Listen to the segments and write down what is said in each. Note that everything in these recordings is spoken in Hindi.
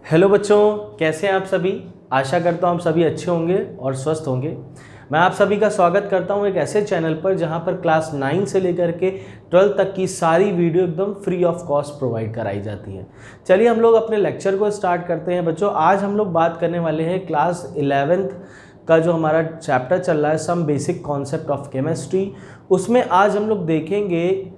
हेलो बच्चों, कैसे हैं आप सभी। आशा करता हूँ आप सभी अच्छे होंगे और स्वस्थ होंगे। मैं आप सभी का स्वागत करता हूँ एक ऐसे चैनल पर जहाँ पर क्लास 9 से लेकर के 12 तक की सारी वीडियो एकदम फ्री ऑफ कॉस्ट प्रोवाइड कराई जाती है। चलिए हम लोग अपने लेक्चर को स्टार्ट करते हैं बच्चों। आज हम लोग बात करने वाले हैं क्लास 11th का जो हमारा चैप्टर चल रहा है some basic concept of chemistry. उसमें आज हम लोग देखेंगे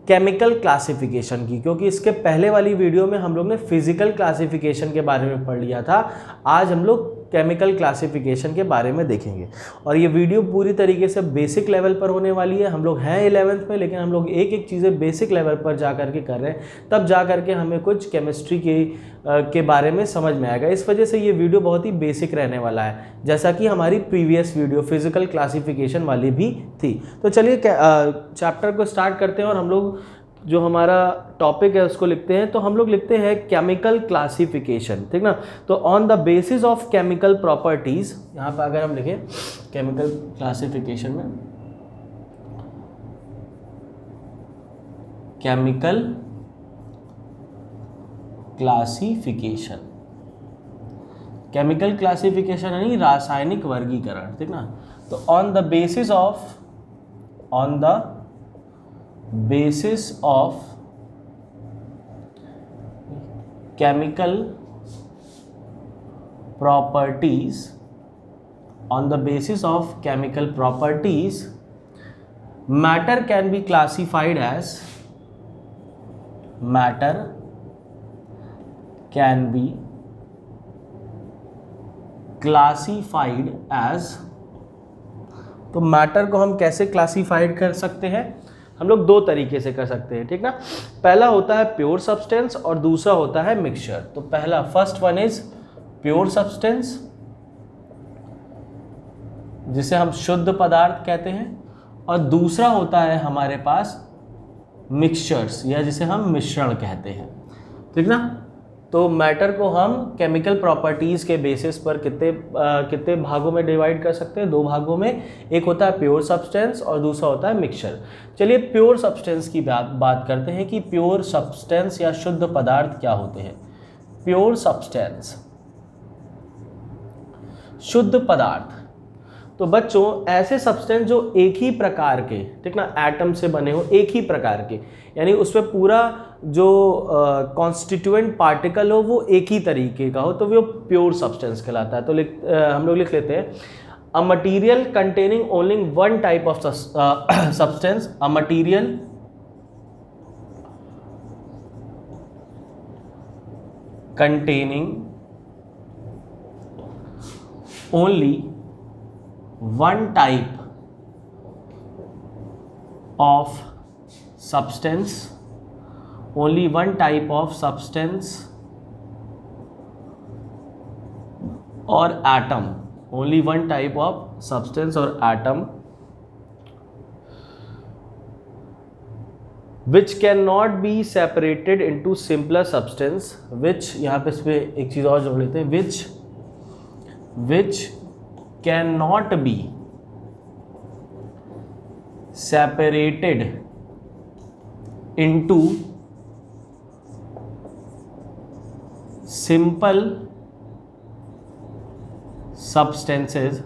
केमिकल क्लासिफिकेशन की, क्योंकि इसके पहले वाली वीडियो में हम लोग ने फिजिकल क्लासिफिकेशन के बारे में पढ़ लिया था। आज हम लोग केमिकल क्लासिफिकेशन के बारे में देखेंगे और ये वीडियो पूरी तरीके से बेसिक लेवल पर होने वाली है। हम लोग हैं 11th में, लेकिन हम लोग एक एक चीज़ें बेसिक लेवल पर जा कर के कर रहे हैं, तब जा कर के हमें कुछ केमिस्ट्री के बारे में समझ में आएगा। इस वजह से ये वीडियो बहुत ही बेसिक रहने वाला है, जैसा कि हमारी प्रीवियस वीडियो फिजिकल क्लासिफिकेशन वाली भी थी। तो चलिए चैप्टर को स्टार्ट करते हैं और हम लोग जो हमारा टॉपिक है उसको लिखते हैं। तो हम लोग लिखते हैं केमिकल क्लासिफिकेशन, ठीक ना। तो on the basis of chemical properties, यहाँ पर अगर हम लिखें केमिकल क्लासिफिकेशन में केमिकल क्लासिफिकेशन, केमिकल क्लासिफिकेशन यानी रासायनिक वर्गीकरण, ठीक ना। तो on the basis of chemical properties, on the basis of chemical properties, matter can be classified as तो मैटर को हम कैसे क्लासीफाइड कर सकते हैं? हम लोग दो तरीके से कर सकते हैं, ठीक ना। पहला होता है प्योर सब्सटेंस और दूसरा होता है मिक्सचर। तो पहला first one is pure substance, जिसे हम शुद्ध पदार्थ कहते हैं, और दूसरा होता है हमारे पास मिक्सचर्स या जिसे हम मिश्रण कहते हैं, ठीक ना। तो मैटर को हम केमिकल प्रॉपर्टीज़ के बेसिस पर कितने भागों में डिवाइड कर सकते हैं? दो भागों में। एक होता है प्योर सब्सटेंस और दूसरा होता है मिक्सचर। चलिए प्योर सब्सटेंस की बात करते हैं कि प्योर सब्सटेंस या शुद्ध पदार्थ क्या होते हैं। प्योर सब्सटेंस, शुद्ध पदार्थ, तो बच्चों ऐसे सब्सटेंस जो एक ही प्रकार के, ठीक ना, एटम से बने हो, एक ही प्रकार के, यानी उसमें पूरा जो कॉन्स्टिट्यूएंट पार्टिकल हो वो एक ही तरीके का हो, तो वो प्योर सब्सटेंस कहलाता है। तो हम लोग लिख लेते हैं a material containing only one type of substance, a material containing only one type of substance, only one type of substance or atom, only one type of substance or atom which cannot be separated into simpler substance, which यहाँ पे इस पे एक चीज़ और जोड़ लेते हैं, which cannot be separated into simple substances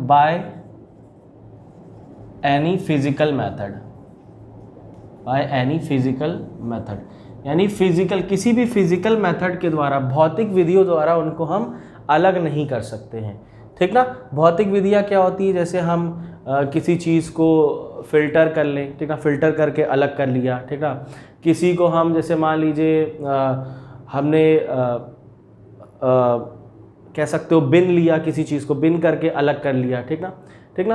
by any physical method, यानी फिजिकल, किसी भी फिजिकल मेथड के द्वारा, भौतिक विधियों द्वारा उनको हम अलग नहीं कर सकते हैं, ठीक ना। भौतिक विधियाँ क्या होती है? जैसे हम किसी चीज़ को फिल्टर कर लें, ठीक ना, फिल्टर करके अलग कर लिया, ठीक ना। किसी को हम जैसे मान लीजिए हमने कह सकते हो बिन लिया, किसी चीज़ को बिन करके अलग कर लिया, ठीक ना।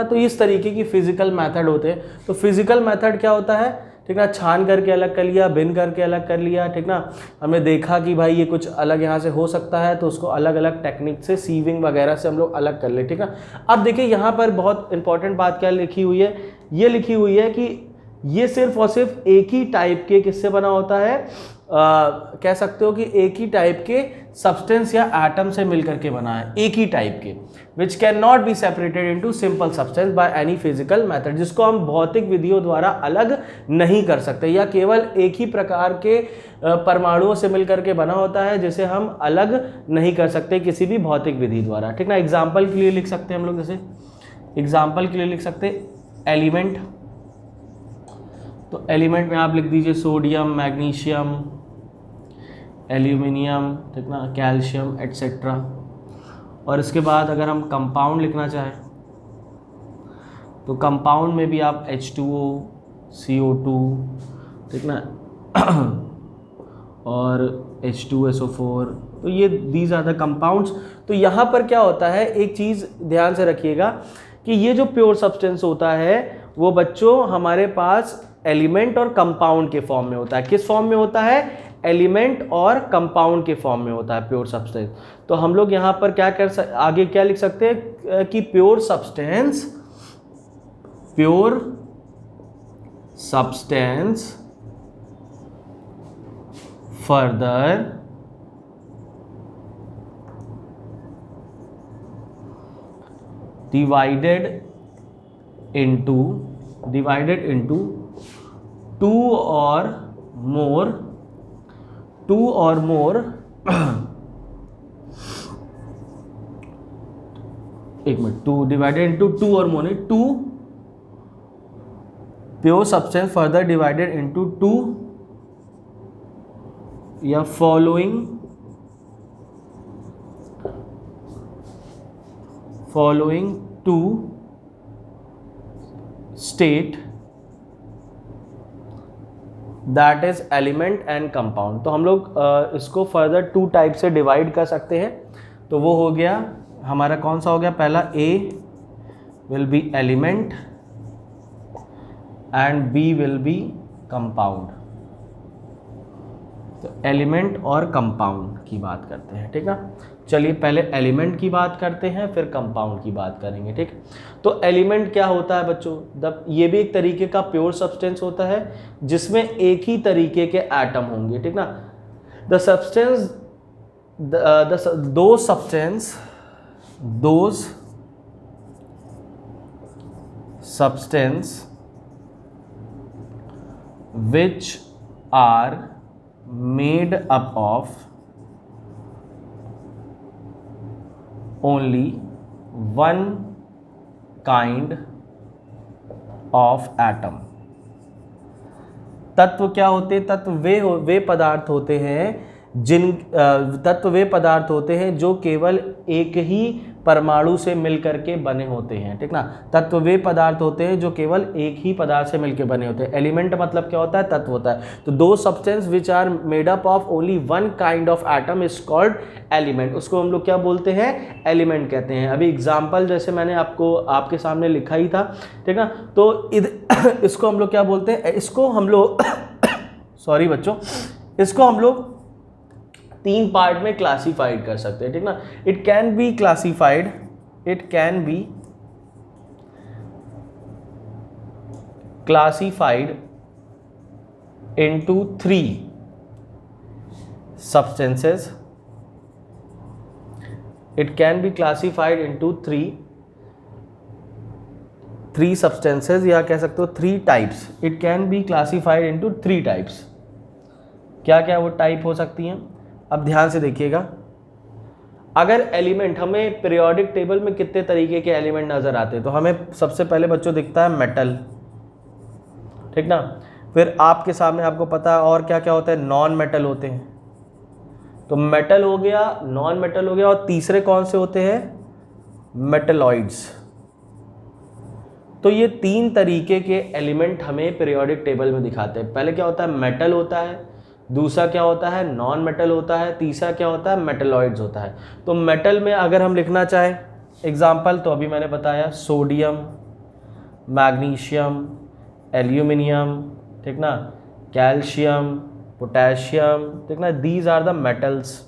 तो इस तरीके की फिजिकल मेथड होते हैं। तो फिजिकल मेथड क्या होता है, ठीक ना, छान करके अलग कर लिया, बिन करके अलग कर लिया, ठीक ना। हमने देखा कि भाई ये कुछ अलग यहाँ से हो सकता है, तो उसको अलग अलग टेक्निक से, सीविंग वगैरह से हम लोग अलग कर ले, ठीक ना। अब देखिए यहाँ पर बहुत इंपॉर्टेंट बात क्या लिखी हुई है, ये लिखी हुई है कि ये सिर्फ और सिर्फ एक ही टाइप के किससे बना होता है, कह सकते हो कि एक ही टाइप के सब्सटेंस या एटम से मिलकर के बना है, एक ही टाइप के, which can not be separated into simple substance by any physical method, जिसको हम भौतिक विधियों द्वारा अलग नहीं कर सकते, या केवल एक ही प्रकार के परमाणुओं से मिलकर के बना होता है जिसे हम अलग नहीं कर सकते किसी भी भौतिक विधि द्वारा, ठीक ना। एग्जाम्पल के लिए लिख सकते हैं हम लोग, जैसे एग्जाम्पल के लिए लिख सकते हैं एलिमेंट, तो एलिमेंट में आप लिख दीजिए सोडियम, मैग्नीशियम, एल्यूमिनियम, ठीक ना, कैल्शियम एट्सेट्रा। और इसके बाद अगर हम कंपाउंड लिखना चाहें तो कंपाउंड में भी आप H2O, CO2, ठीक ना, और H2SO4, तो ये दीज आर द कंपाउंड्स। तो यहाँ पर क्या होता है, एक चीज़ ध्यान से रखिएगा कि ये जो प्योर सब्सटेंस होता है वो बच्चों हमारे पास एलिमेंट और कंपाउंड के फॉर्म में होता है। किस फॉर्म में होता है, एलिमेंट और कंपाउंड के फॉर्म में होता है प्योर सब्सटेंस। तो हम लोग यहाँ पर क्या आगे क्या लिख सकते हैं कि pure substance further divided into two or more एक मिनट, टू डिवाइडेड इंटू टू और more, to pure substance further divided into two या following two state that is element and compound. तो हम लोग इसको फर्दर टू टाइप से डिवाइड कर सकते हैं। तो वो हो गया हमारा, कौन सा हो गया, पहला A will be element and B will be compound. तो एलिमेंट और कंपाउंड की बात करते हैं, ठीक ना। चलिए पहले एलिमेंट की बात करते हैं, फिर कंपाउंड की बात करेंगे, ठीक। तो एलिमेंट क्या होता है बच्चों, ये भी एक तरीके का प्योर सब्सटेंस होता है जिसमें एक ही तरीके के एटम होंगे, ठीक ना। Those substance which are made up of only one kind of atom। तत्व क्या होते हैं, तत्व वे पदार्थ होते हैं जो केवल एक ही परमाणु से मिलकर के बने होते हैं, ठीक ना। तत्व वे पदार्थ होते हैं जो केवल एक ही पदार्थ से मिलकर बने होते हैं। एलिमेंट मतलब क्या होता है, तत्व होता है। तो those substance which are made up of only one kind of atom is called element. उसको हम लोग क्या बोलते हैं, एलिमेंट कहते हैं। अभी एग्जाम्पल जैसे मैंने आपके सामने लिखा ही था, ठीक ना। तो इसको हम लोग क्या बोलते हैं, इसको हम लोग सॉरी बच्चों, इसको हम लोग तीन पार्ट में क्लासिफाइड कर सकते हैं, ठीक ना। It can be classified into three substances। It can be classified into three substances, या कह सकते हो three types। It can be classified into three types। क्या क्या वो टाइप हो सकती हैं, अब ध्यान से देखिएगा। अगर एलिमेंट, हमें पीरियोडिक टेबल में कितने तरीके के एलिमेंट नजर आते हैं, तो हमें सबसे पहले बच्चों दिखता है मेटल, ठीक ना। फिर आपके सामने आपको पता है और क्या क्या होता है, नॉन मेटल होते हैं। तो मेटल हो गया, नॉन मेटल हो गया, और तीसरे कौन से होते हैं, मेटलॉइड्स। तो ये तीन तरीके के एलिमेंट हमें पीरियोडिक टेबल में दिखाते हैं। पहले क्या होता है, मेटल होता है, दूसरा क्या होता है, नॉन मेटल होता है, तीसरा क्या होता है, मेटलॉइड्स होता है। तो मेटल में अगर हम लिखना चाहें एग्जाम्पल, तो अभी मैंने बताया सोडियम, मैग्नीशियम, एल्यूमिनियम, ठीक ना, कैल्शियम, पोटेशियम, ठीक ना, दीज आर द मेटल्स।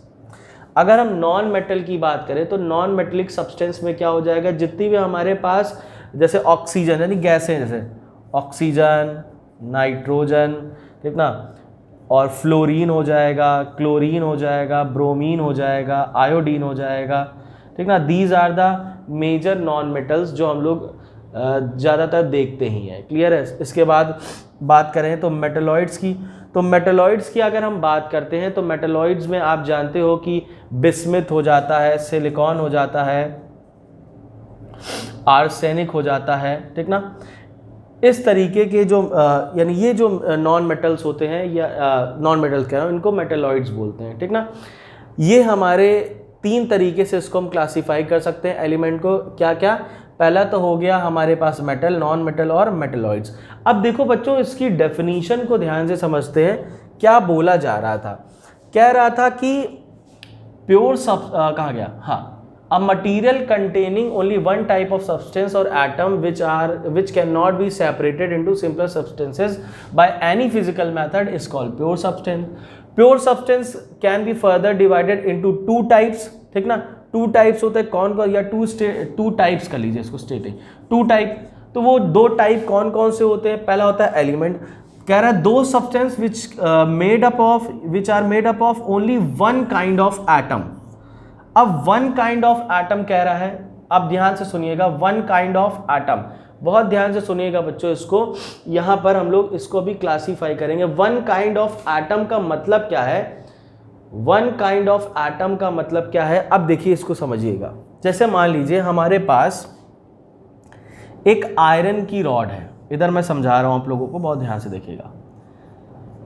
अगर हम नॉन मेटल की बात करें तो नॉन मेटलिक सब्सटेंस में क्या हो जाएगा, जितनी भी हमारे पास जैसे ऑक्सीजन यानी गैसें, जैसे ऑक्सीजन, नाइट्रोजन, ठीक ना, और फ्लोरीन हो जाएगा, क्लोरीन हो जाएगा, ब्रोमीन हो जाएगा, आयोडीन हो जाएगा, ठीक ना। These are the major non metals जो हम लोग ज़्यादातर देखते ही हैं। क्लियर है। इसके बाद बात करें तो मेटलॉइड्स की, तो मेटलॉइड्स की अगर हम बात करते हैं तो मेटलॉइड्स में आप जानते हो कि बिस्मिथ हो जाता है, सिलिकॉन हो जाता है, आर्सेनिक हो जाता है, ठीक ना। इस तरीके के जो यानी ये जो नॉन मेटल्स होते हैं या नॉन मेटल्स कह रहा हूँ, इनको मेटलॉइड्स बोलते हैं, ठीक ना। ये हमारे 3 तरीके से इसको हम क्लासीफाई कर सकते हैं एलिमेंट को। क्या क्या? पहला तो हो गया हमारे पास मेटल, नॉन मेटल और मेटलॉइड्स। अब देखो बच्चों, इसकी डेफिनीशन को ध्यान से समझते हैं। क्या बोला जा रहा था? कह रहा था कि प्योर कहाँ गया, हाँ, a material containing only one type of substance or atom which cannot be separated into simpler substances by any physical method is called pure substance. Pure substance can be further divided into 2 types, ठीक ना। 2 types होते हैं कौन कौन, या 2 types कर लीजिए इसको, स्टेटिंग 2 टाइप। तो वो 2 टाइप कौन कौन से होते हैं? पहला होता है एलिमेंट। कह रहा है those substance which are made up of only one kind of atom. अब वन काइंड ऑफ एटम कह रहा है, अब ध्यान से सुनिएगा, वन काइंड ऑफ एटम, बहुत ध्यान से सुनिएगा बच्चों इसको, यहां पर हम लोग इसको भी क्लासीफाई करेंगे। वन काइंड ऑफ एटम का मतलब क्या है? वन काइंड ऑफ एटम का मतलब क्या है? अब देखिए इसको समझिएगा। जैसे मान लीजिए हमारे पास एक आयरन की रॉड है, इधर मैं समझा रहा हूं आप लोगों को, बहुत ध्यान से देखिएगा।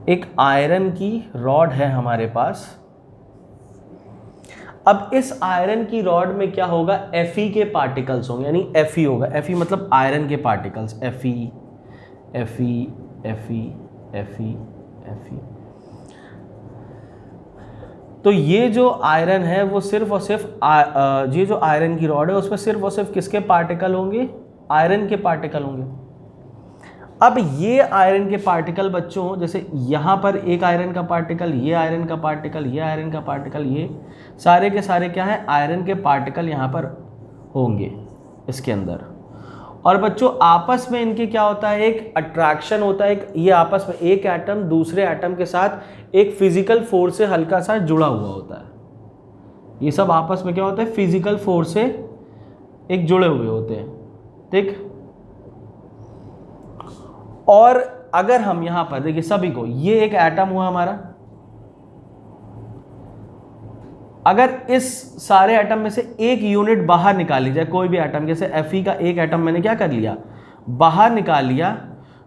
एक आयरन की रॉड है हमारे पास। अब इस आयरन की रॉड में क्या होगा? Fe के पार्टिकल्स होंगे, यानी Fe होगा। Fe मतलब आयरन के particles, Fe Fe Fe Fe Fe। तो ये जो आयरन है वो सिर्फ और सिर्फ ये जो आयरन की रॉड है उसमें सिर्फ और सिर्फ किसके पार्टिकल होंगे? आयरन के पार्टिकल होंगे। अब ये आयरन के पार्टिकल बच्चों, जैसे यहाँ पर एक आयरन का पार्टिकल, ये आयरन का पार्टिकल, ये आयरन का पार्टिकल, ये सारे के सारे क्या है? आयरन के पार्टिकल यहाँ पर होंगे इसके अंदर। और बच्चों आपस में इनके क्या होता है? एक अट्रैक्शन होता है। एक ये आपस में एक एटम दूसरे एटम के साथ एक फिजिकल फोर्स से हल्का सा जुड़ा हुआ होता है। ये सब आपस में क्या होता है? फिजिकल फोर्स से एक जुड़े हुए होते हैं, ठीक। और अगर हम यहां पर देखिए सभी को, ये एक एटम हुआ हमारा, अगर इस सारे एटम में से एक यूनिट बाहर निकाल ली जाए, कोई भी एटम, जैसे Fe का एक एटम मैंने क्या कर लिया? बाहर निकाल लिया,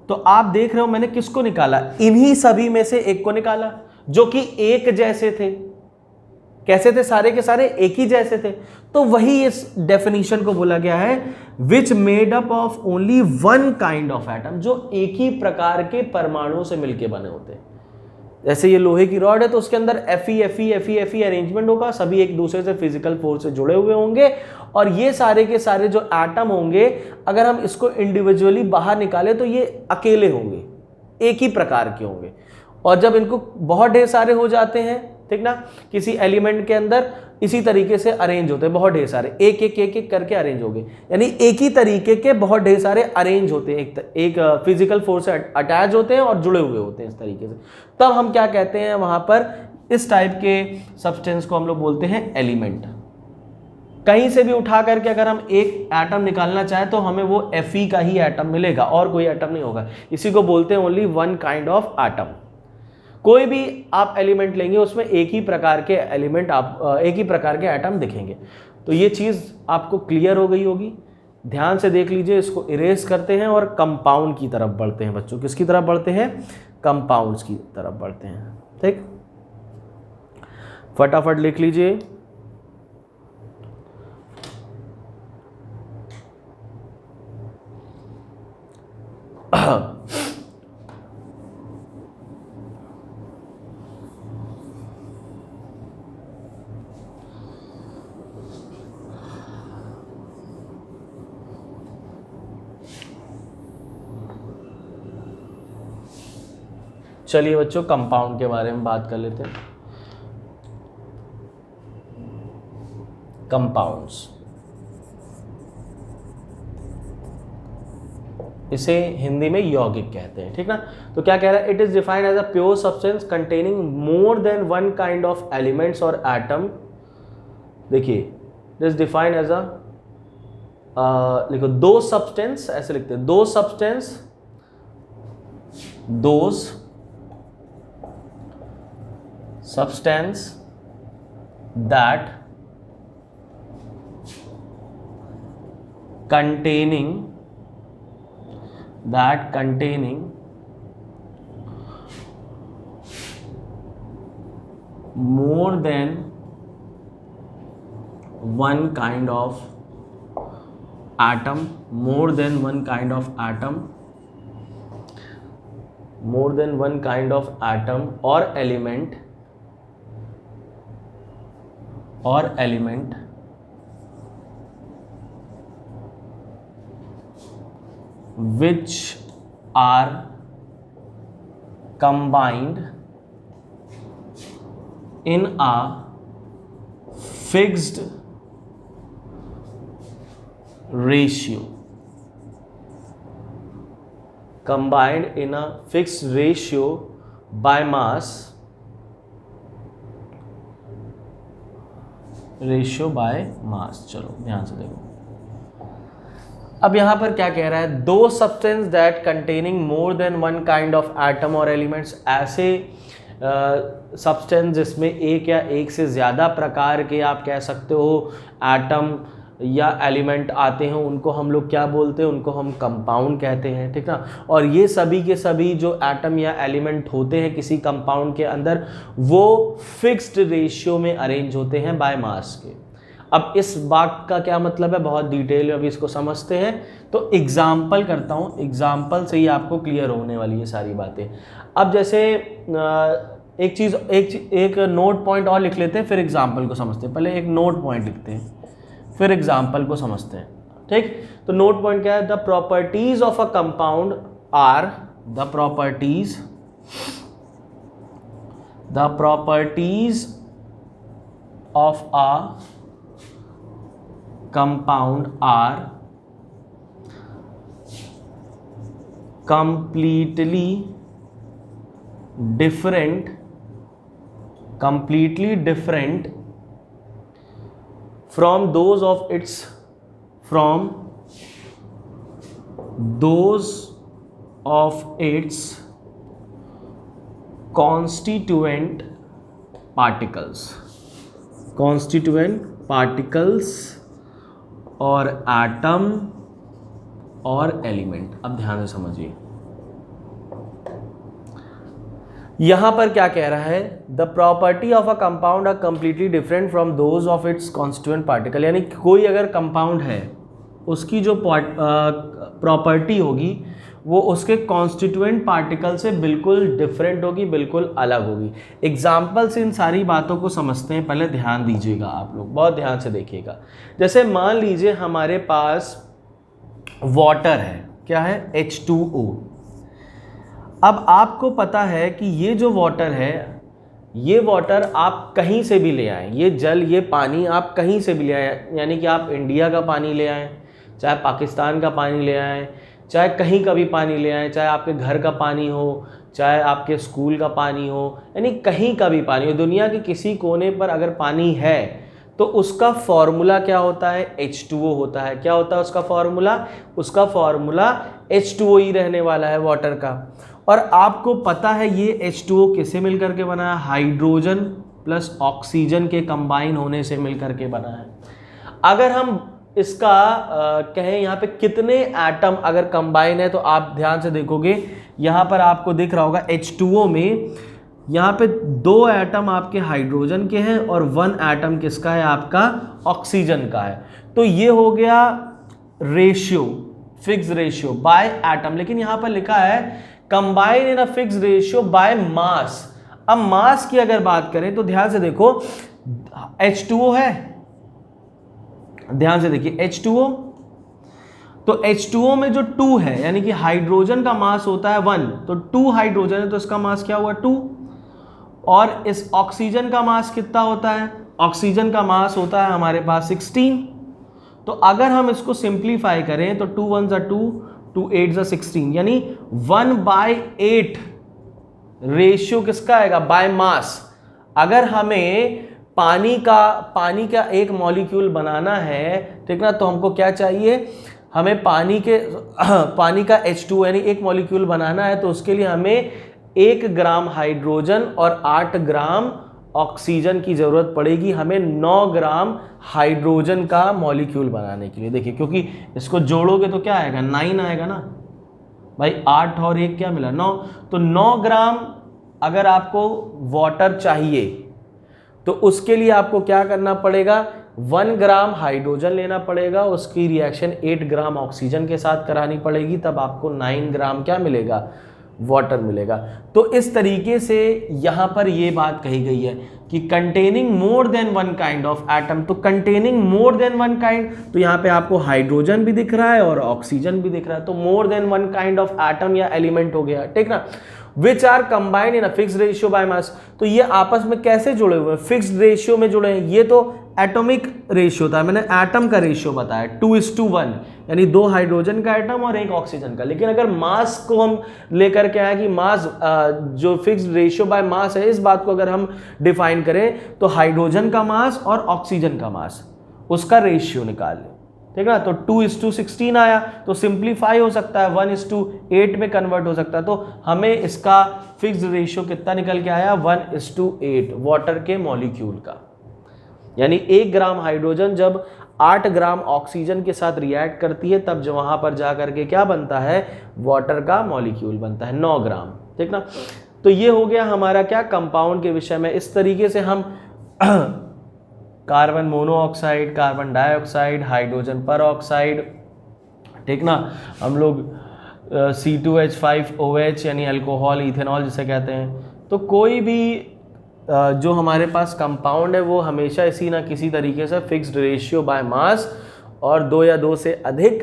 तो आप देख रहे हो मैंने किसको निकाला? इन्हीं सभी में से एक को निकाला, जो कि एक जैसे थे। कैसे थे? सारे के सारे एक ही जैसे थे। तो वही इस डेफिनेशन को बोला गया है, which made up of only one kind of atom, जो एक ही प्रकार के परमाणुओं से मिलके बने होते हैं। जैसे ये लोहे की रॉड है तो उसके अंदर Fe अरेंजमेंट होगा, सभी एक दूसरे से फिजिकल फोर्स से जुड़े हुए होंगे। और ये सारे के सारे जो एटम होंगे, अगर हम इसको इंडिविजुअली बाहर निकाले तो ये अकेले होंगे, एक ही प्रकार के होंगे। और जब इनको बहुत ढेर सारे हो जाते हैं, ठीक ना, किसी एलिमेंट के अंदर इसी तरीके से अरेंज होते हैं, बहुत ढेर सारे, एक एक एक एक करके अरेंज हो गए, यानी एक ही तरीके के बहुत ढेर सारे अरेंज होते हैं, एक फिजिकल फोर्स से अटैच होते हैं और जुड़े हुए होते हैं इस तरीके से। तब हम क्या कहते हैं? वहां पर इस टाइप के सब्सटेंस को हम लोग बोलते हैं एलिमेंट। कहीं से भी उठा करके अगर हम एक एटम निकालना चाहें तो हमें वो Fe का ही एटम मिलेगा और कोई एटम नहीं होगा। इसी को बोलते हैं only one kind of atom. कोई भी आप एलिमेंट लेंगे उसमें एक ही प्रकार के एलिमेंट, आप एक ही प्रकार के एटम दिखेंगे। तो ये चीज़ आपको क्लियर हो गई होगी। ध्यान से देख लीजिए, इसको इरेज करते हैं और कंपाउंड की तरफ बढ़ते हैं बच्चों। किसकी तरफ बढ़ते हैं? कंपाउंड्स की तरफ बढ़ते हैं, ठीक। फटाफट लिख लीजिए। चलिए बच्चों कंपाउंड के बारे में बात कर लेते हैं। कंपाउंड्स, इसे हिंदी में यौगिक कहते हैं, ठीक ना। तो क्या कह रहा है, it is defined as a pure substance containing more than one kind of elements और एटम। देखिए, it is defined as a लिखो दो सब्सटेंस, ऐसे लिखते हैं, those substance, those substance that containing more than one kind of atom, more than one kind of atom or element which are combined in a fixed ratio, by mass, चलो ध्यान से देखो। अब यहां पर क्या कह रहा है, those substance that containing more than one kind of atom और एलिमेंट्स, ऐसे सब्सटेंस जिसमें एक या एक से ज़्यादा प्रकार के आप कह सकते हो एटम या एलिमेंट आते हैं, उनको हम लोग क्या बोलते हैं, उनको हम कंपाउंड कहते हैं, ठीक ना। और ये सभी के सभी जो एटम या एलिमेंट होते हैं किसी कंपाउंड के अंदर, वो फिक्स्ड रेशियो में अरेंज होते हैं बाय मास के। अब इस बात का क्या मतलब है, बहुत डिटेल में अभी इसको समझते हैं। तो एग्जाम्पल करता हूँ, एग्जाम्पल से ही आपको क्लियर होने वाली है सारी बातें। अब जैसे एक नोट पॉइंट और लिख लेते हैं, फिर एग्जाम्पल को समझते हैं। पहले एक नोट पॉइंट लिखते हैं, फिर एग्जाम्पल को समझते हैं, ठीक। तो नोट पॉइंट क्या है, the properties of a compound are, the properties of a compound are completely different from those of its constituent particles और एटम और एलिमेंट। अब ध्यान से समझिए, यहां पर क्या कह रहा है, the property of a compound are completely different from those of its constituent particle. यानी कोई अगर कंपाउंड है, उसकी जो प्रॉपर्टी होगी वो उसके कॉन्स्टिट्यूएंट पार्टिकल से बिल्कुल डिफरेंट होगी, बिल्कुल अलग होगी। एग्जाम्पल से इन सारी बातों को समझते हैं, पहले ध्यान दीजिएगा, आप लोग बहुत ध्यान से देखिएगा। जैसे मान लीजिए हमारे पास वाटर है, क्या है, H2O। अब आपको पता है कि ये जो वाटर है, ये वाटर आप कहीं से भी ले आएँ, ये जल, ये पानी आप कहीं से भी ले आएँ, यानी कि आप इंडिया का पानी ले आएँ, चाहे पाकिस्तान का पानी ले आएँ, चाहे कहीं का भी पानी ले आएँ, चाहे आपके घर का पानी हो, चाहे आपके स्कूल का पानी हो, यानी कहीं का भी पानी हो, दुनिया के किसी कोने पर अगर पानी है तो उसका फॉर्मूला क्या होता है, H2O होता है। क्या होता है उसका फॉर्मूला, उसका फॉर्मूला H2O ही रहने वाला है वाटर का। और आपको पता है ये H2O किससे मिलकर के बना है, हाइड्रोजन प्लस ऑक्सीजन के कंबाइन होने से मिलकर के बना है। अगर हम इसका कहें यहाँ पे कितने एटम अगर कंबाइन है, तो आप ध्यान से देखोगे, यहाँ पर आपको दिख रहा होगा H2O में यहाँ पे 2 एटम आपके हाइड्रोजन के हैं और 1 एटम किसका है, आपका ऑक्सीजन का है। तो ये हो गया ratio, fix ratio by atom. लेकिन यहाँ पर लिखा है combine in a fix ratio by मास। अब मास की अगर बात करें तो ध्यान से देखो, H2O है, ध्यान से देखिए H2O, तो H2O में जो 2 है, यानी कि हाइड्रोजन का मास होता है 1, तो 2 हाइड्रोजन है तो इसका मास क्या हुआ 2। और इस ऑक्सीजन का मास कितना होता है, ऑक्सीजन का मास होता है हमारे पास 16। तो अगर हम इसको सिंप्लीफाई करें तो 2 1 2, 2 8 ज़ा 16, यानी 1/8 रेशियो किसका आएगा, बाय मास। अगर हमें पानी का एक मॉलिक्यूल बनाना है, ठीक ना, तो हमको क्या चाहिए, हमें पानी का H2 यानी एक मॉलिक्यूल बनाना है, तो उसके लिए हमें 1 ग्राम हाइड्रोजन और 8 ग्राम ऑक्सीजन की जरूरत पड़ेगी हमें 9 ग्राम हाइड्रोजन का मॉलिक्यूल बनाने के लिए। देखिए, क्योंकि इसको जोड़ोगे तो क्या आएगा, 9 आएगा ना भाई, 8 और 1 क्या मिला, 9। तो 9 ग्राम अगर आपको वाटर चाहिए तो उसके लिए आपको क्या करना पड़ेगा, 1 ग्राम हाइड्रोजन लेना पड़ेगा, उसकी रिएक्शन 8 ग्राम ऑक्सीजन के साथ करानी पड़ेगी, तब आपको 9 ग्राम क्या मिलेगा, वाटर मिलेगा। तो इस तरीके से यहां पर यह बात कही गई है कि containing more than 1 kind of atom. तो कंटेनिंग मोर देन 1 काइंड, तो यहां पे आपको हाइड्रोजन भी दिख रहा है और ऑक्सीजन भी दिख रहा है, तो more than 1 kind of atom या एलिमेंट हो गया, ठीक ना, which are combined in a fixed ratio by mass. तो ये आपस में कैसे जुड़े हुए हैं, फिक्स्ड रेशियो में जुड़े हैं। ये तो एटॉमिक रेशियो था, मैंने एटम का रेशियो बताया 2:1, यानी 2 हाइड्रोजन का एटम और 1 ऑक्सीजन का। लेकिन अगर मास को हम लेकर के आए कि मास जो फिक्स्ड रेशियो बाय मास है, इस बात को अगर हम डिफाइन करें तो हाइड्रोजन का मास और ऑक्सीजन का मास, उसका रेशियो निकाल लें, ठीक है। तो 2:16 आया, तो सिंप्लीफाई हो सकता है, 1:8 में कन्वर्ट हो सकता है। तो हमें इसका फिक्स्ड रेशियो कितना निकल के आया, 1:8 वाटर के मॉलिक्यूल का। यानी 1 ग्राम हाइड्रोजन जब 8 ग्राम ऑक्सीजन के साथ रिएक्ट करती है, तब जो वहां पर जा करके क्या बनता है, वाटर का मॉलिक्यूल बनता है 9 ग्राम, ठीक ना। तो ये हो गया हमारा क्या, कंपाउंड के विषय में। इस तरीके से हम carbon monoxide, carbon dioxide, hydrogen पर ऑक्साइड, ठीक ना, हम लोग C2H5OH यानी अल्कोहल, इथेनॉल जिसे कहते हैं। तो कोई भी जो हमारे पास कंपाउंड है वो हमेशा इसी ना किसी तरीके से फिक्स्ड रेशियो बाय मास और 2 या 2 से अधिक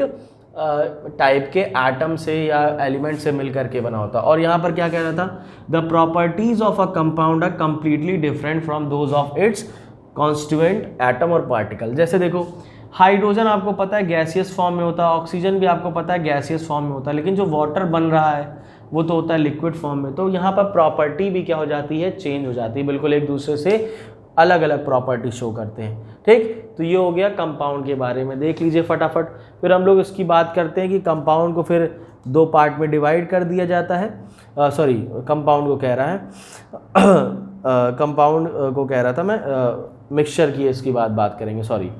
टाइप के एटम से या एलिमेंट से मिलकर के बना होता। और यहाँ पर क्या कह रहा था, the properties of a compound are completely different from those of its constituent atom और पार्टिकल। जैसे देखो, हाइड्रोजन आपको पता है गैसियस फॉर्म में होता है, ऑक्सीजन भी आपको पता है गैसियस फॉर्म में होता है, लेकिन जो वाटर बन रहा है वो तो होता है लिक्विड फॉर्म में। तो यहाँ पर प्रॉपर्टी भी क्या हो जाती है, चेंज हो जाती है, बिल्कुल एक दूसरे से अलग अलग प्रॉपर्टी शो करते हैं, ठीक। तो ये हो गया कंपाउंड के बारे में, देख लीजिए फटाफट। फिर हम लोग इसकी बात करते हैं कि कंपाउंड को फिर 2 पार्ट में डिवाइड कर दिया जाता है। सॉरी, कंपाउंड को कह रहा है कंपाउंड को कह रहा था मैं, मिक्सचर की इसकी बात करेंगे, सॉरी।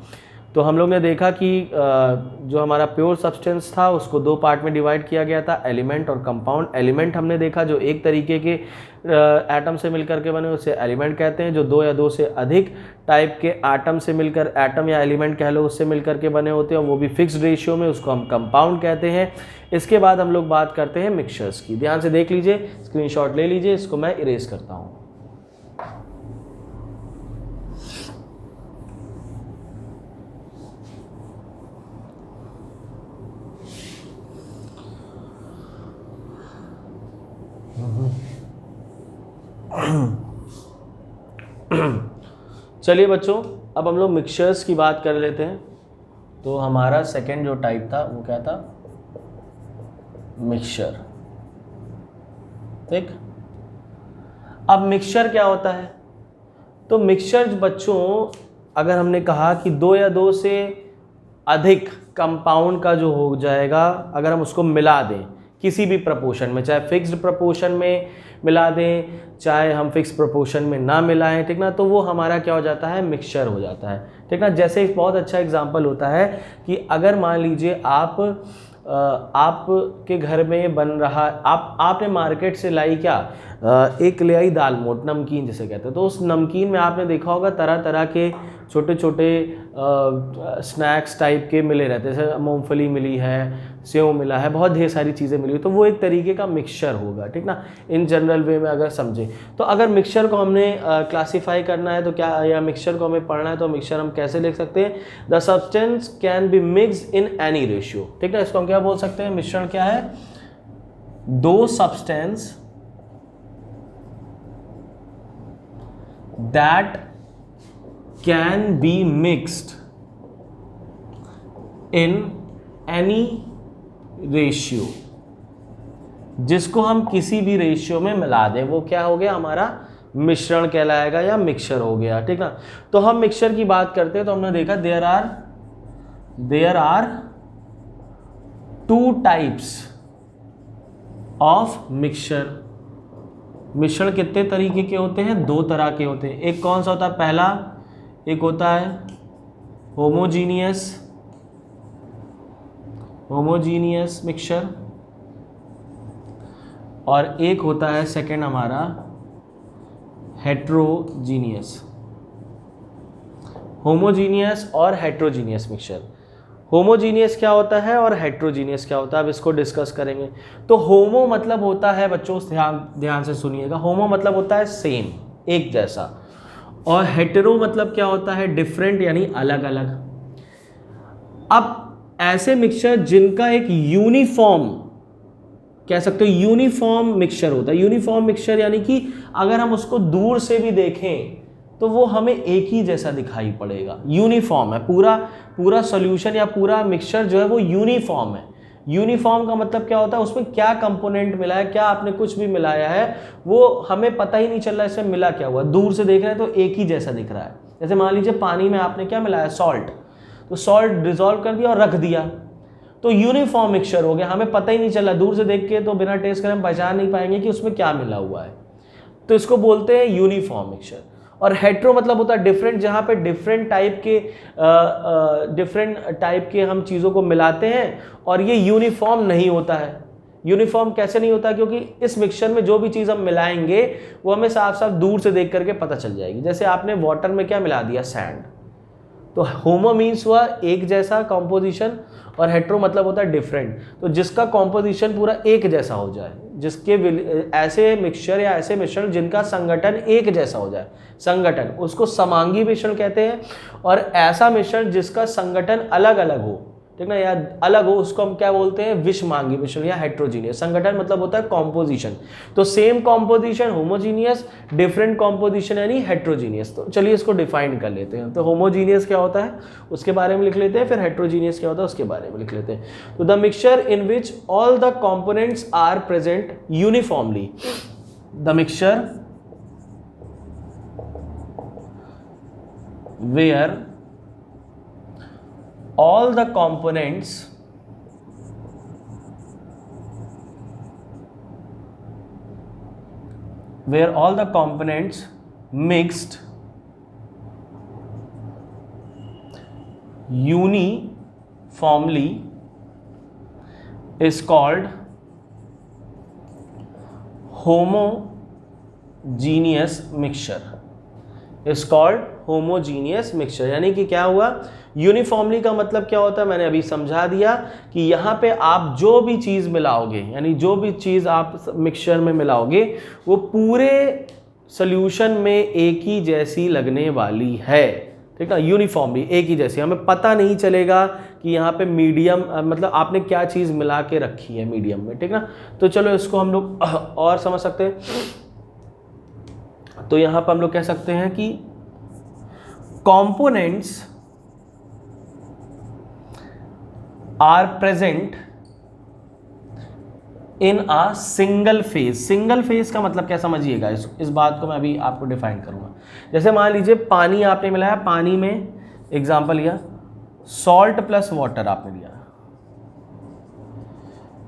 तो हम लोग ने देखा कि जो हमारा प्योर सब्सटेंस था उसको 2 पार्ट में डिवाइड किया गया था, एलिमेंट और कंपाउंड। एलिमेंट हमने देखा जो एक तरीके के एटम से मिलकर के बने उसे एलिमेंट कहते हैं, जो 2 या 2 से अधिक टाइप के एटम से मिलकर, एटम या एलिमेंट कह लो, उससे मिलकर के बने होते हैं, वो भी फिक्स्ड रेशियो में, उसको हम कंपाउंड कहते हैं। इसके बाद हम लोग बात करते हैं मिक्सचर्स की। ध्यान से देख लीजिए, स्क्रीनशॉट ले लीजिए, इसको मैं इरेज करता हूँ। चलिए बच्चों, अब हम लोग मिक्सचर्स की बात कर लेते हैं। तो हमारा सेकंड जो टाइप था वो क्या था, मिक्सचर, ठीक। अब मिक्सचर क्या होता है, तो मिक्सचर बच्चों, अगर हमने कहा कि 2 या 2 से अधिक कंपाउंड का जो हो जाएगा, अगर हम उसको मिला दें किसी भी प्रपोर्शन में, चाहे फिक्स्ड प्रपोर्शन में मिला दें, चाहे हम फिक्स प्रपोर्शन में ना मिलाएं, ठीक ना, तो वो हमारा क्या हो जाता है, मिक्सचर हो जाता है, ठीक ना। जैसे एक बहुत अच्छा एग्जांपल होता है कि अगर मान लीजिए आपके घर में बन रहा, आपने मार्केट से लाई क्या, एक ले आई दाल मोठ, नमकीन जिसे कहते हैं। तो उस नमकीन में आपने देखा होगा तरह तरह के छोटे छोटे स्नैक्स टाइप के मिले रहते हैं, जैसे मूंगफली मिली है, सेव मिला है, बहुत ढेर सारी चीज़ें मिली, तो वो एक तरीके का मिक्सचर होगा, ठीक ना, इन जनरल वे में अगर समझें। तो अगर मिक्सचर को हमने क्लासीफाई करना है तो क्या, या मिक्सचर को हमें पढ़ना है तो मिक्सचर हम कैसे लिख सकते हैं, the substance can be mixed in any ratio, ठीक ना। इसको हम क्या बोल सकते हैं, मिश्रण क्या है, 2 substance that can be mixed in any ratio, जिसको हम किसी भी रेशियो में मिला दें वो क्या हो गया, हमारा मिश्रण कहलाएगा या मिक्सचर हो गया। ठीक ना। तो हम मिक्सचर की बात करते हैं तो हमने देखा there are two types of mixture. मिश्रण कितने तरीके के होते हैं, दो तरह के होते हैं। एक कौन सा होता है, पहला एक होता है होमोजीनियस मिक्सचर, और एक होता है सेकंड हमारा हेट्रोजीनियस। होमोजीनियस और हेट्रोजीनियस मिक्सचर। होमोजीनियस क्या होता है और हेट्रोजीनियस क्या होता है, अब इसको डिस्कस करेंगे। तो होमो मतलब होता है बच्चों, ध्यान से सुनिएगा, होमो मतलब होता है सेम, एक जैसा, और हेटेरो मतलब क्या होता है, डिफरेंट यानी अलग अलग। अब ऐसे मिक्सचर जिनका एक यूनिफॉर्म, कह सकते हो यूनिफॉर्म मिक्सचर होता है। यूनिफॉर्म मिक्सचर यानी कि अगर हम उसको दूर से भी देखें तो वो हमें एक ही जैसा दिखाई पड़ेगा। यूनिफॉर्म है, पूरा सॉल्यूशन या पूरा मिक्सचर जो है वो यूनिफॉर्म है। यूनिफॉर्म का मतलब क्या होता है, उसमें क्या कंपोनेंट मिला है, क्या आपने कुछ भी मिलाया है वो हमें पता ही नहीं चल रहा है इसमें मिला क्या हुआ। दूर से देख रहे हैं तो एक ही जैसा दिख रहा है। जैसे मान लीजिए पानी में आपने क्या मिलाया, सॉल्ट, तो सॉल्ट डिजोल्व कर दिया और रख दिया, तो यूनिफॉर्म मिक्सचर हो गया, हमें पता ही नहीं चला। दूर से देख के तो बिना टेस्ट करे हम पहचान नहीं पाएंगे कि उसमें क्या मिला हुआ है, तो इसको बोलते हैं यूनिफॉर्म मिक्सचर। और हेट्रो मतलब होता है डिफरेंट, जहाँ पे डिफरेंट टाइप के हम चीज़ों को मिलाते हैं और ये यूनिफॉर्म नहीं होता है। यूनिफॉर्म कैसे नहीं होता, क्योंकि इस मिक्सचर में जो भी चीज़ हम मिलाएंगे वो हमें साफ साफ दूर से देख करके पता चल जाएगी। जैसे आपने वाटर में क्या मिला दिया, सैंड, तो होमो मीन्स हुआ एक जैसा कॉम्पोजिशन, और हेट्रो मतलब होता है डिफरेंट, तो जिसका कॉम्पोजिशन पूरा एक जैसा हो जाए, जिसके ऐसे मिक्सचर या ऐसे मिश्रण जिनका संगठन एक जैसा हो जाए, संगठन, उसको समांगी मिश्रण कहते हैं। और ऐसा मिश्रण जिसका संगठन अलग अलग हो, ठीक ना, या अलग हो, उसको हम क्या बोलते हैं, विषमांगी मिश्रण या हेट्रोजीनियस। संगठन मतलब होता है कॉम्पोजिशन, तो same composition homogeneous, different composition यानी हेट्रोजीनियस। तो चलिए इसको डिफाइन कर लेते हैं। तो होमोजीनियस क्या होता है उसके बारे में लिख लेते हैं, फिर हेट्रोजीनियस क्या होता है उसके बारे में लिख लेते हैं। तो the mixture in which all the components are present uniformly, the mixture where all the components mixed uniformly is called homogeneous mixture, is called homogeneous mixture. यानी कि क्या हुआ, यूनिफॉर्मली का मतलब क्या होता है, मैंने अभी समझा दिया कि यहाँ पे आप जो भी चीज़ मिलाओगे, यानी जो भी चीज़ आप मिक्सचर में मिलाओगे वो पूरे सॉल्यूशन में एक ही जैसी लगने वाली है। ठीक है, यूनिफॉर्मली एक ही जैसी, हमें पता नहीं चलेगा कि यहाँ पे मीडियम मतलब आपने क्या चीज़ मिला के रखी है मीडियम में। ठीक ना, तो चलो इसको हम लोग और समझ सकते हैं। तो यहाँ पर हम लोग कह सकते हैं कि components are present in a single phase। Single phase का मतलब क्या समझिएगा, इस बात को मैं अभी आपको डिफाइन करूंगा। जैसे मान लीजिए पानी आपने मिलाया, पानी में एग्जांपल लिया सॉल्ट प्लस वाटर आपने लिया,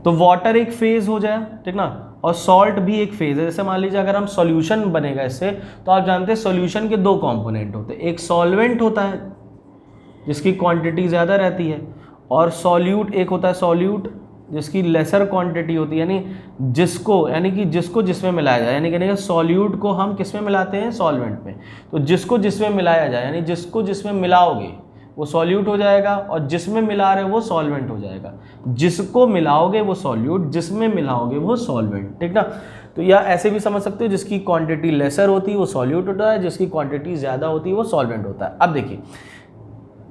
तो वाटर एक फेज हो जाए, ठीक ना, और सॉल्ट भी एक फेज है। जैसे मान लीजिए अगर हम सॉल्यूशन बनेगा इससे, तो आप जानते हैं सॉल्यूशन के दो कंपोनेंट होते हैं, एक सॉल्वेंट होता है जिसकी क्वांटिटी ज़्यादा रहती है, और सॉल्यूट एक होता है सॉल्यूट जिसकी लेसर क्वांटिटी होती है, यानी कि जिसको जिसमें मिलाया जाए, यानी कि सॉल्यूट को हम किस में मिलाते हैं, सॉल्वेंट में, तो जिसको जिसमें मिलाया जाए, यानी जिसको जिसमें मिलाओगे वो सॉल्यूट हो जाएगा, और जिसमें मिला रहे वो सॉल्वेंट हो जाएगा। जिसको मिलाओगे वो सॉल्यूट, जिसमें मिलाओगे वो सॉल्वेंट। ठीक ना, तो या ऐसे भी समझ सकते हो, जिसकी क्वांटिटी लेसर होती है वो सॉल्यूट होता है, जिसकी क्वांटिटी ज़्यादा होती है वो सॉल्वेंट होता है। अब देखिए,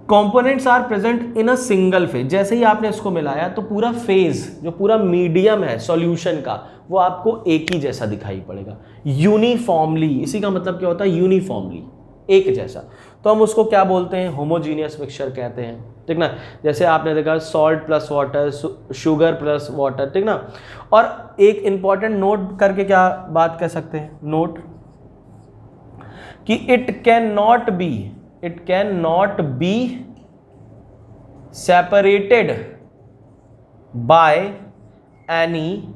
components are present in a single phase. जैसे ही आपने इसको मिलाया तो पूरा फेज, जो पूरा मीडियम है सॉल्यूशन का, वो आपको एक ही जैसा दिखाई पड़ेगा यूनिफॉर्मली। इसी का मतलब क्या होता है, यूनिफॉर्मली। एक जैसा, तो हम उसको क्या बोलते हैं, होमोजीनियस मिक्सचर कहते हैं, ठीक ना। जैसे आपने देखा salt plus water, sugar plus water, ठीक ना। और एक इंपॉर्टेंट नोट करके क्या बात कर सकते हैं, नोट कि it can not be separated by any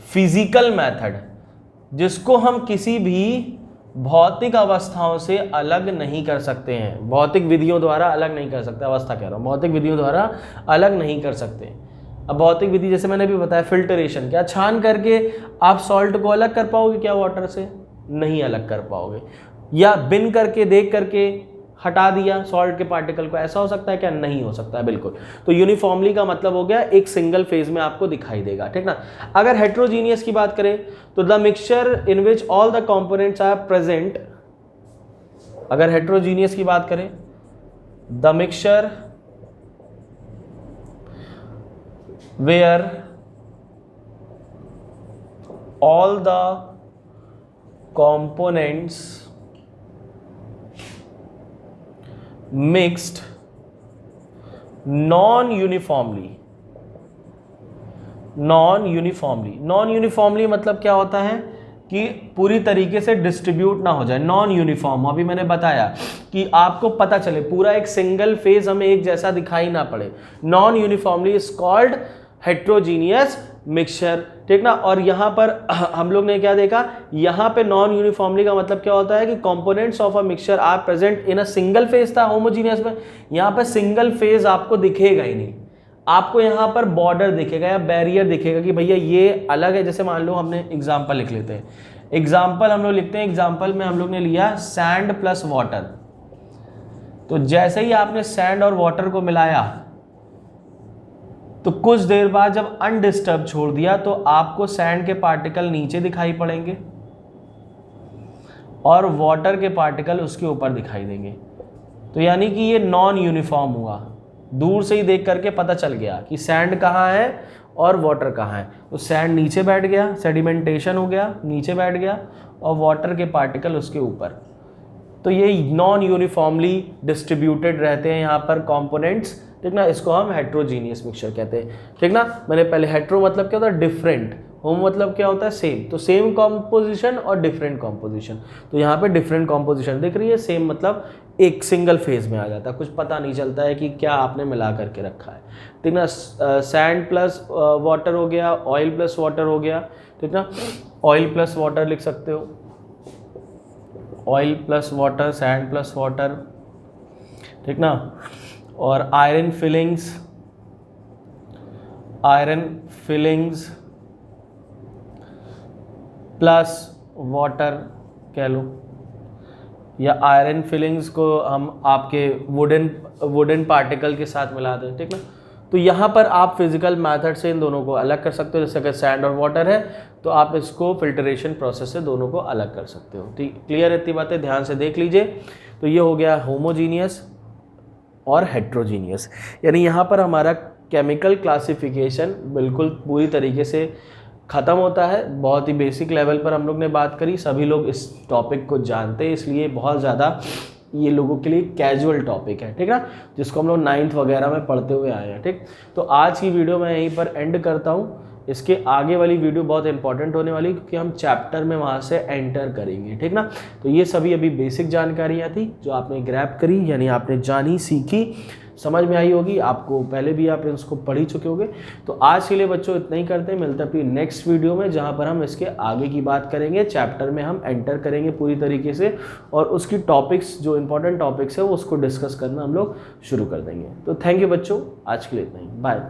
physical method, जिसको हम किसी भी भौतिक अवस्थाओं से अलग नहीं कर सकते हैं, भौतिक विधियों द्वारा अलग नहीं कर सकते, अवस्था कह रहा हूं, भौतिक विधियों द्वारा अलग नहीं कर सकते। अब भौतिक विधि जैसे मैंने भी बताया फिल्टरेशन, क्या छान करके आप सॉल्ट को अलग कर पाओगे क्या वाटर से, नहीं अलग कर पाओगे, या बिन करके देख करके हटा दिया सॉल्ट के पार्टिकल को, ऐसा हो सकता है क्या, नहीं हो सकता है, बिल्कुल। तो यूनिफॉर्मली का मतलब हो गया एक सिंगल फेज में आपको दिखाई देगा, ठीक ना। अगर हेट्रोजीनियस की बात करें तो the mixture in which all the components are present, अगर हेट्रोजीनियस की बात करें, the mixture where all the components mixed non-uniformly मतलब क्या होता है कि पूरी तरीके से डिस्ट्रीब्यूट ना हो जाए, नॉन यूनिफॉर्म। अभी मैंने बताया कि आपको पता चले पूरा एक सिंगल फेज हमें एक जैसा दिखाई ना पड़े, non uniformly is called heterogeneous mixture, ठीक ना। और यहाँ पर हम लोग ने क्या देखा, यहाँ पे नॉन यूनिफॉर्मली का मतलब क्या होता है कि components of a mixture are present in a single phase था होमोजीनियस में, यहाँ पर सिंगल फेज आपको दिखेगा ही नहीं, आपको यहाँ पर बॉर्डर दिखेगा या बैरियर दिखेगा कि भैया ये अलग है। जैसे मान लो हमने एग्जाम्पल लिख लेते हैं, एग्जाम्पल हम लोग लिखते हैं, एग्जाम्पल में हम लोग ने लिया सैंड प्लस वाटर, तो जैसे ही आपने सैंड और वाटर को मिलाया तो कुछ देर बाद जब अनडिस्टर्ब छोड़ दिया तो आपको सैंड के पार्टिकल नीचे दिखाई पड़ेंगे और वाटर के पार्टिकल उसके ऊपर दिखाई देंगे। तो यानी कि ये नॉन यूनिफॉर्म हुआ, दूर से ही देख करके पता चल गया कि सैंड कहाँ है और वाटर कहाँ है। तो सैंड नीचे बैठ गया, सेडिमेंटेशन हो गया, नीचे बैठ गया, और वाटर के पार्टिकल उसके ऊपर। तो ये नॉन यूनिफॉर्मली डिस्ट्रीब्यूटेड रहते हैं यहाँ पर कंपोनेंट्स, ठीक ना। इसको हम हेट्रोजीनियस मिक्सचर कहते हैं, ठीक ना। मैंने पहले हेट्रो मतलब क्या होता है, डिफरेंट, होम मतलब क्या होता है, सेम, तो सेम कॉम्पोजिशन और डिफरेंट कॉम्पोजिशन। तो यहाँ पे डिफरेंट कॉम्पोजिशन दिख रही है, सेम मतलब एक सिंगल फेज में आ जाता है, कुछ पता नहीं चलता है कि क्या आपने मिला करके रखा है, ठीक ना। सैंड प्लस वाटर हो गया, ऑयल प्लस वाटर हो गया, ठीक ना। ऑयल प्लस वाटर लिख सकते हो, oil plus water, sand plus water, ठीक ना। और आयरन फिलिंग्स प्लस वाटर कह लो, या आयरन फिलिंग्स को हम आपके वुडन पार्टिकल के साथ मिला दें, ठीक ना। तो यहाँ पर आप फिजिकल मेथड से इन दोनों को अलग कर सकते हो। जैसे अगर सैंड और वाटर है तो आप इसको फिल्टरेशन प्रोसेस से दोनों को अलग कर सकते हो। ठीक, क्लियर इतनी बातें ध्यान से देख लीजिए। तो ये हो गया होमोजीनियस और हेट्रोजीनियस, यानी यहाँ पर हमारा केमिकल क्लासिफिकेशन बिल्कुल पूरी तरीके से ख़त्म होता है। बहुत ही बेसिक लेवल पर हम लोग ने बात करी, सभी लोग इस टॉपिक को जानते हैं, इसलिए बहुत ज़्यादा ये लोगों के लिए कैजुअल टॉपिक है, ठीक है, जिसको हम लोग 9th वगैरह में पढ़ते हुए आए हैं। ठीक, तो आज की वीडियो मैं यहीं पर एंड करता हूँ। इसके आगे वाली वीडियो बहुत इंपॉर्टेंट होने वाली, क्योंकि हम चैप्टर में वहाँ से एंटर करेंगे, ठीक ना। तो ये सभी अभी बेसिक जानकारियाँ थी जो आपने ग्रैब करी, यानी आपने जानी, सीखी, समझ में आई होगी, आपको पहले भी आप इसको पढ़ ही चुके होंगे। तो आज के लिए बच्चों इतना ही करते हैं, मिलते हैं अपनी नेक्स्ट वीडियो में, जहाँ पर हम इसके आगे की बात करेंगे, चैप्टर में हम एंटर करेंगे पूरी तरीके से, और उसकी टॉपिक्स जो इंपॉर्टेंट टॉपिक्स है वो उसको डिस्कस करना हम लोग शुरू कर देंगे। तो थैंक यू बच्चों, आज के लिए इतना ही, बाय।